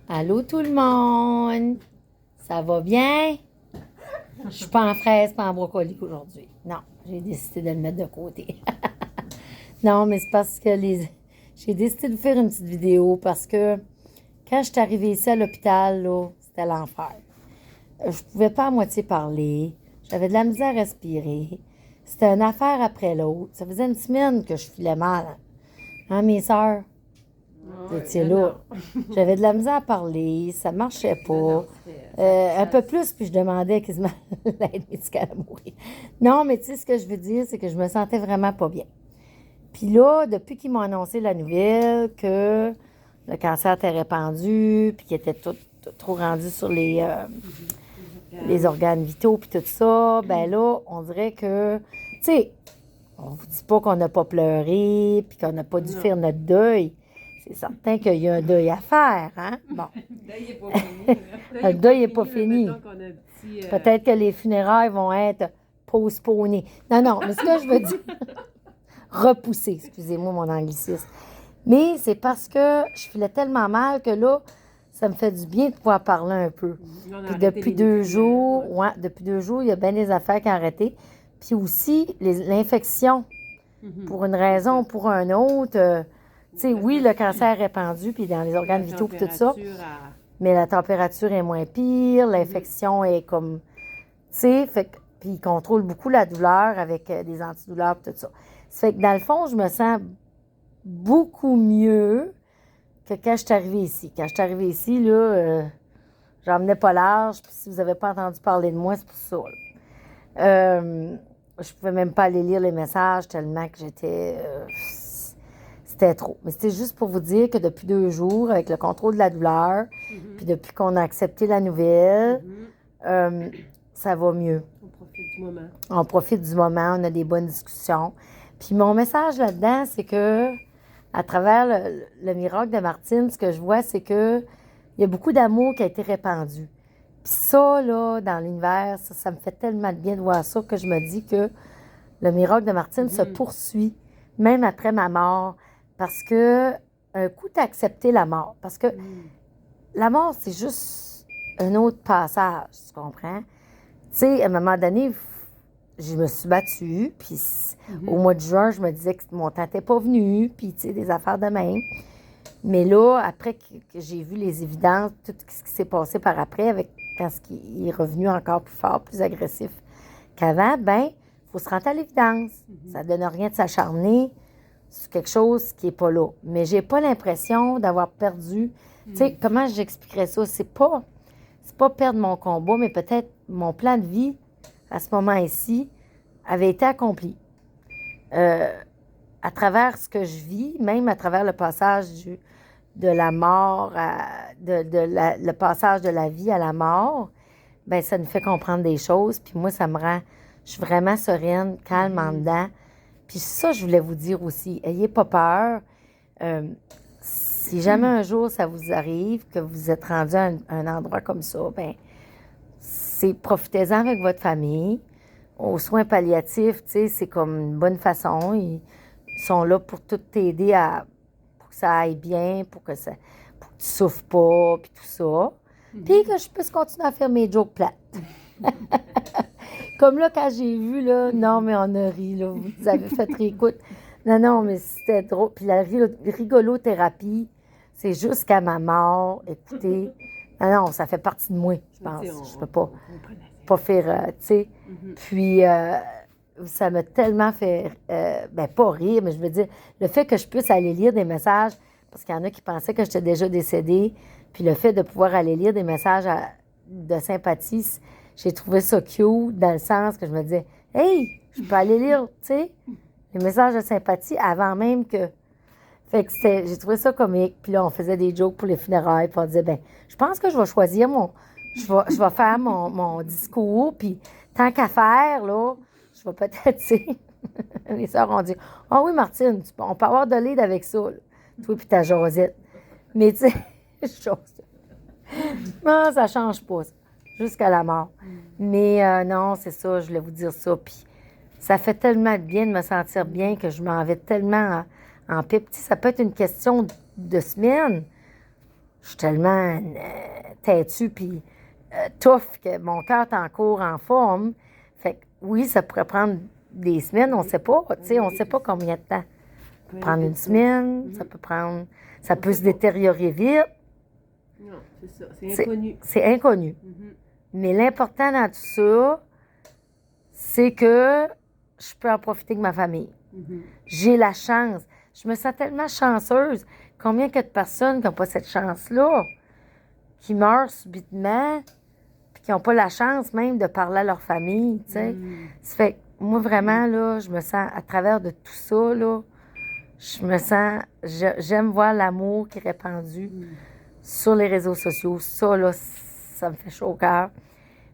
Allô tout le monde! Ça va bien? Je suis pas en fraise, pas en brocoli aujourd'hui. Non, j'ai décidé de le mettre de côté. Non, mais c'est parce que j'ai décidé de faire une petite vidéo parce que quand je suis arrivée ici à l'hôpital, là, c'était l'enfer. Je pouvais pas à moitié parler. J'avais de la misère à respirer. C'était une affaire après l'autre. Ça faisait une semaine que je filais mal. Hein, mes sœurs? Vous étiez là. J'avais de la misère à parler, ça marchait pas. Un peu plus, puis je demandais quasiment l'aide médicale à mourir. Non, mais tu sais, ce que je veux dire, c'est que je me sentais vraiment pas bien. Puis là, depuis qu'ils m'ont annoncé la nouvelle que le cancer était répandu, puis qu'il était trop rendu sur les organes vitaux, puis tout ça, ben là, on dirait que, tu sais, on vous dit pas qu'on n'a pas pleuré, puis qu'on n'a pas dû faire notre deuil. C'est certain qu'il y a un deuil à faire, hein? Bon. Le deuil n'est pas fini. Le deuil n'est pas fini. Mettons qu'on a un petit, Peut-être que les funérailles vont être postponées. Non, non, mais ce que je veux dire, repoussées, excusez-moi mon anglicisme. Mais c'est parce que je filais tellement mal que là, ça me fait du bien de pouvoir parler un peu. on a Puis arrêté depuis les 2 jours, médicaments. ouais, depuis 2 jours, il y a bien des affaires qui ont arrêté. Puis aussi, l'infection, pour une raison ou pour une autre. Tu sais, oui, le cancer est répandu, puis dans les organes vitaux, puis tout ça, mais la température est moins pire, l'infection est comme, tu sais, puis il contrôle beaucoup la douleur avec des antidouleurs, puis tout ça. Ça fait que dans le fond, je me sens beaucoup mieux que quand je suis arrivée ici. Quand je suis arrivée ici, là, j'en menais pas large, puis si vous n'avez pas entendu parler de moi, c'est pour ça. Je pouvais même pas aller lire les messages tellement que c'était trop. Mais c'était juste pour vous dire que depuis 2 jours, avec le contrôle de la douleur, puis depuis qu'on a accepté la nouvelle, ça va mieux. On profite du moment. On profite du moment, on a des bonnes discussions. Puis mon message là-dedans, c'est que à travers le miracle de Martine, ce que je vois, c'est que il y a beaucoup d'amour qui a été répandu. Puis ça, là, dans l'univers, ça me fait tellement de bien de voir ça que je me dis que le miracle de Martine se poursuit, même après ma mort, parce que un coup, tu as accepté la mort. Parce que la mort, c'est juste un autre passage, tu comprends? Tu sais, à un moment donné, je me suis battue, puis au mois de juin, je me disais que mon temps n'était pas venu, puis tu sais, des affaires de même. Mais là, après que j'ai vu les évidences, tout ce qui s'est passé par après, avec quand il est revenu encore plus fort, plus agressif qu'avant, ben, il faut se rendre à l'évidence. Ça ne donne rien de s'acharner sur quelque chose qui n'est pas là. Mais j'ai pas l'impression d'avoir perdu. Tu sais, comment j'expliquerais ça? C'est pas perdre mon combat, mais peut-être mon plan de vie, à ce moment-ci, avait été accompli. À travers ce que je vis, même à travers le passage de la mort, le passage de la vie à la mort, ben ça nous fait comprendre des choses. Puis moi, je suis vraiment sereine, calme en dedans. Puis ça, je voulais vous dire aussi, ayez pas peur. Si jamais un jour ça vous arrive, que vous êtes rendu à un endroit comme ça, ben profitez-en avec votre famille. Aux soins palliatifs, tu sais, c'est comme une bonne façon. Ils sont là pour tout t'aider pour que ça aille bien, pour que tu souffres pas, puis tout ça. Puis que je puisse continuer à faire mes jokes plates. Comme là, quand j'ai vu, là, non, mais on a ri, là, vous avez fait réécoute. Non, non, mais c'était drôle. Puis la rigolothérapie, c'est jusqu'à ma mort. Écoutez, non, non, ça fait partie de moi, je pense. Je peux pas faire, tu sais. Puis, ça m'a tellement fait, ben pas rire, mais je veux dire, le fait que je puisse aller lire des messages, parce qu'il y en a qui pensaient que j'étais déjà décédée, puis le fait de pouvoir aller lire des messages de sympathie, j'ai trouvé ça cute dans le sens que je me disais, hey, je peux aller lire, tu sais, les messages de sympathie avant même que. Fait que j'ai trouvé ça comique. Puis là, on faisait des jokes pour les funérailles. Puis on disait, ben, je pense que je vais choisir je vais faire mon discours. Puis tant qu'à faire, là, je vais peut-être, tu sais. Les sœurs ont dit, ah oui, Martine, on peut avoir de l'aide avec ça, là. Toi puis ta Josette. Mais tu sais, non, ça change pas, ça. Jusqu'à la mort. Mais non, c'est ça, je voulais vous dire ça. Puis ça fait tellement de bien de me sentir bien que je m'en vais tellement en paix. Ça peut être une question de semaine. je suis tellement têtue puis tough que mon cœur est encore en forme. Fait que oui, ça pourrait prendre des semaines, on ne sait pas, tu sais, on ne sait pas combien de temps. Ça peut prendre une semaine, ça peut prendre, ça peut se détériorer vite. Non, c'est ça, c'est inconnu. C'est inconnu. Mais l'important dans tout ça, c'est que je peux en profiter avec ma famille. J'ai la chance. Je me sens tellement chanceuse. Combien que de personnes qui n'ont pas cette chance-là, qui meurent subitement, puis qui n'ont pas la chance même de parler à leur famille, tu sais. Ça fait que moi, vraiment, là, je me sens, à travers de tout ça, là, je me sens, j'aime voir l'amour qui est répandu sur les réseaux sociaux. Ça, là, ça me fait chaud au cœur.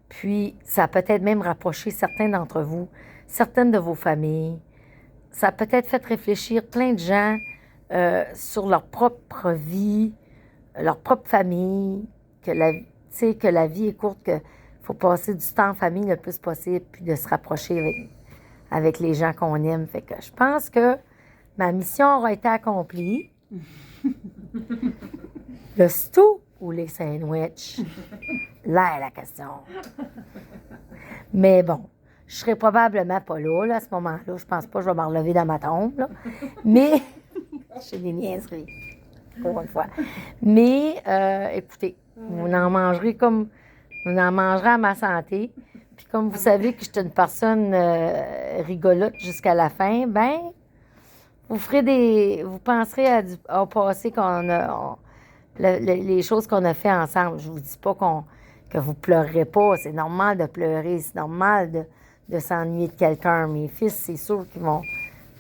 Puis, ça a peut-être même rapproché certains d'entre vous, certaines de vos familles. Ça a peut-être fait réfléchir plein de gens sur leur propre vie, leur propre famille, que la vie est courte, qu'il faut passer du temps en famille le plus possible, puis de se rapprocher avec les gens qu'on aime. Fait que je pense que ma mission aura été accomplie. Le stew ou les sandwichs? Là est la question. Mais bon, je serai probablement pas là à ce moment-là. Je pense pas que je vais me relever dans ma tombe, là. Mais, j'ai des niaiseries, pour une fois. Mais, écoutez, vous en mangerez à ma santé. Puis comme vous savez que je suis une personne rigolote jusqu'à la fin, ben, vous penserez au passé qu'on a, les choses qu'on a fait ensemble. Je vous dis pas que vous pleurerez pas. C'est normal de pleurer. C'est normal de s'ennuyer de quelqu'un. Mes fils, c'est sûr qu'ils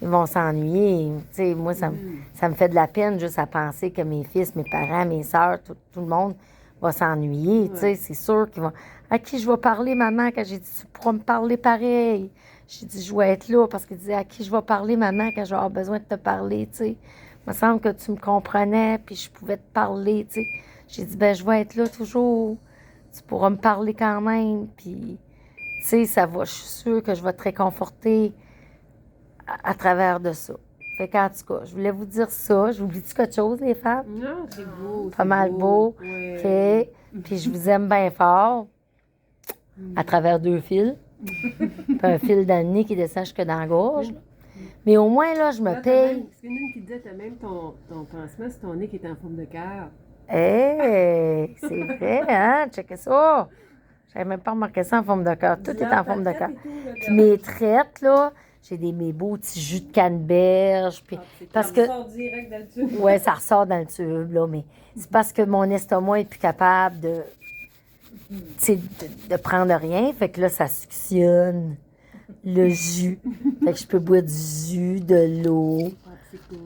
vont s'ennuyer. Tu sais, moi, ça me fait de la peine juste à penser que mes fils, mes parents, mes sœurs, tout le monde va s'ennuyer. Tu sais, c'est sûr qu'ils vont... À qui je vais parler, maman? Quand j'ai dit, tu pourras me parler pareil. J'ai dit, je vais être là parce qu'il disait, à qui je vais parler, maman, quand je vais avoir besoin de te parler, tu sais. Il me semble que tu me comprenais, puis je pouvais te parler, tu sais. J'ai dit, ben je vais être là toujours. Tu pourras me parler quand même, puis, tu sais, ça va. Je suis sûre que je vais te réconforter à travers de ça. Fait qu'en tout cas, je voulais vous dire ça. J'oublie-tu quelque chose, les femmes? Non, c'est beau. Pas mal beau. Ouais. OK. Puis je vous aime bien fort, à travers 2 fils. Puis un fil dans le nez qui descend jusque dans la gorge. Mais au moins, là, je me paye. C'est une qui disait, t'as même ton pansement, c'est ton nez qui est en forme de cœur. Hey, c'est vrai, hein? Checkez ça. J'avais même pas remarqué ça en forme de cœur. Tout est en forme de cœur. Puis mes traites, là, j'ai mes beaux petits jus de canneberge. Puis parce que... Ça ressort direct dans le tube. Oui, ça ressort dans le tube, là, mais c'est parce que mon estomac est plus capable de prendre rien. Fait que là, ça suctionne le jus. Fait que je peux boire du jus, de l'eau,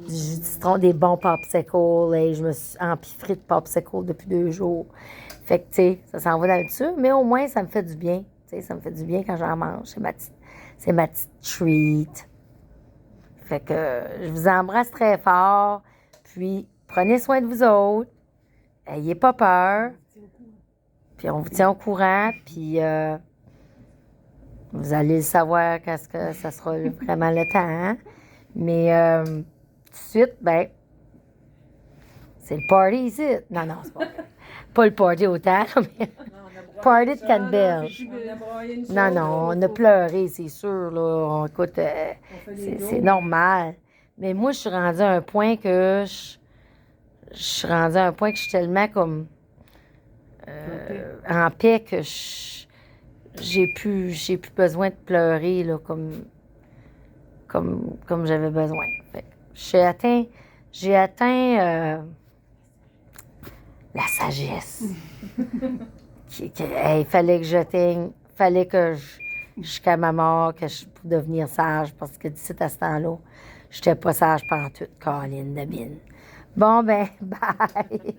du jus de citron, des bons popsicles. Et je me suis empiffrée de popsicles depuis 2 jours. Fait que, tu sais, ça s'en va dans le tube, mais au moins, ça me fait du bien. Tu sais, ça me fait du bien quand j'en mange. C'est ma petite treat. Fait que je vous embrasse très fort. Puis, prenez soin de vous autres. Ayez pas peur. Puis, on vous tient au courant. Puis, vous allez le savoir quand ce que ça sera vraiment le temps. Hein? Mais, tout de suite, ben, c'est le party ici. Non, c'est pas le party autant, mais party de canneberge. Non, on a pleuré, c'est sûr. Là. Écoute, c'est normal. Mais moi, je suis rendue à un point que je suis tellement comme en paix que j'ai plus besoin de pleurer là, comme j'avais besoin. Fait que j'ai atteint la sagesse. Il fallait que j'atteigne, fallait que jusqu'à ma mort, que pour devenir sage, parce que d'ici à ce temps-là, je n'étais pas sage par toute Caroline de mine. Bon, ben, bye!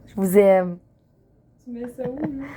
Je vous aime. Tu mets ça où, là?